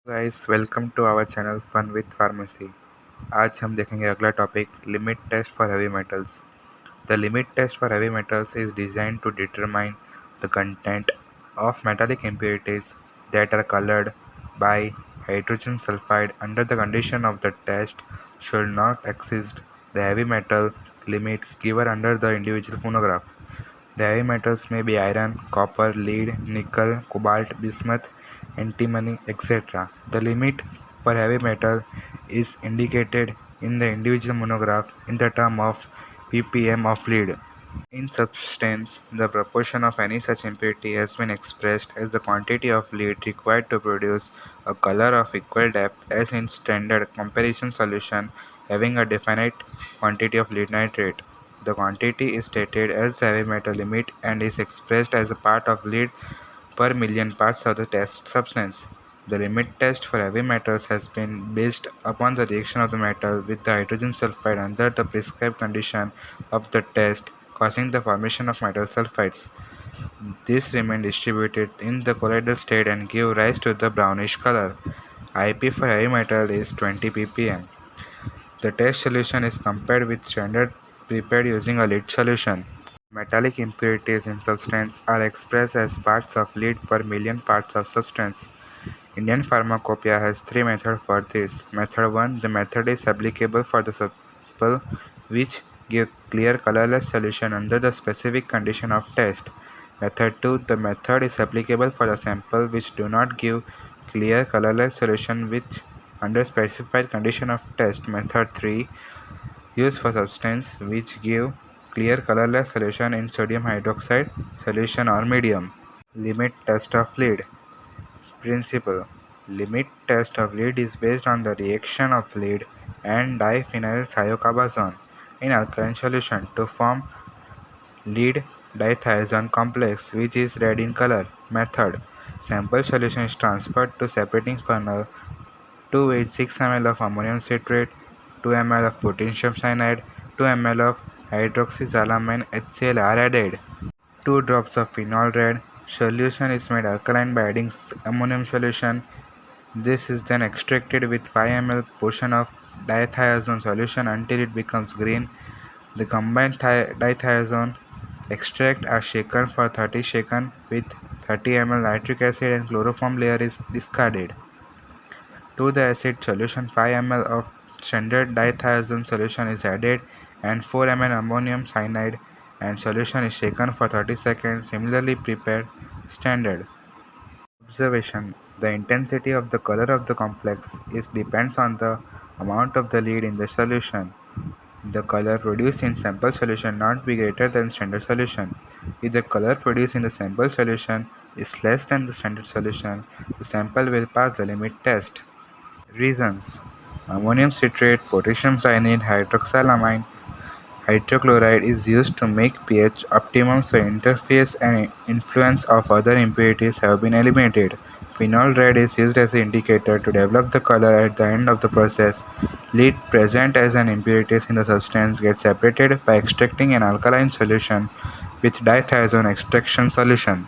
Guys welcome to our channel fun with pharmacy. आज हम देखेंगे अगला topic limit test for heavy metals. The limit test for heavy metals is designed to determine the content of metallic impurities that are colored by hydrogen sulfide under the condition of the test should not exceed the heavy metal limits given under the individual phonograph. The heavy metals may be iron, copper, lead, nickel, cobalt, bismuth, antimony, etc. The limit for heavy metal is indicated in the individual monograph in the term of ppm of lead. In substance, the proportion of any such impurity has been expressed as the quantity of lead required to produce a color of equal depth as in standard comparison solution having a definite quantity of lead nitrate. The quantity is stated as the heavy metal limit and is expressed as a part of lead per million parts of the test substance. The limit test for heavy metals has been based upon the reaction of the metal with the hydrogen sulfide under the prescribed condition of the test, causing the formation of metal sulfides. These remain distributed in the colloidal state and give rise to the brownish color. IP for heavy metal is 20 ppm. The test solution is compared with standard prepared using a lead solution. Metallic impurities in substance are expressed as parts of lead per million parts of substance. Indian Pharmacopoeia has three methods for this. Method 1. The method is applicable for the sample which give clear colorless solution under the specific condition of test. Method 2. The method is applicable for the sample which do not give clear colorless solution which under specified condition of test. Method 3. Used for substance which give clear colorless solution in sodium hydroxide solution or medium. Limit test of lead. Principle. Limit test of lead is based on the reaction of lead and diphenyl thiocarbazone in alkaline solution to form lead dithiazone complex which is red in color. Method. Sample solution is transferred to separating funnel to with 6 ml of ammonium citrate, 2 ml of potassium cyanide, 2 ml of hydroxyzallamine HCl are added. 2 drops of phenol red. Solution is made alkaline by adding ammonium solution. This is then extracted with 5 ml portion of dithiazone solution until it becomes green. The combined dithiazone extract are shaken for 30 seconds with 30 ml nitric acid and chloroform layer is discarded. To the acid solution 5 ml of standard dithiazone solution is added and 4 ml ammonium cyanide and solution is shaken for 30 seconds. Similarly prepared standard. Observation. The intensity of the color of the complex depends on the amount of the lead in the solution. The color produced in sample solution not be greater than standard solution. If the color produced in the sample solution is less than the standard solution, the sample will pass the limit test. Reasons. Ammonium citrate, potassium cyanide, hydroxylamine, hydrochloride is used to make pH optimum so interface and influence of other impurities have been eliminated. Phenol red is used as an indicator to develop the color at the end of the process. Lead present as an impurities in the substance gets separated by extracting an alkaline solution with dithiazone extraction solution.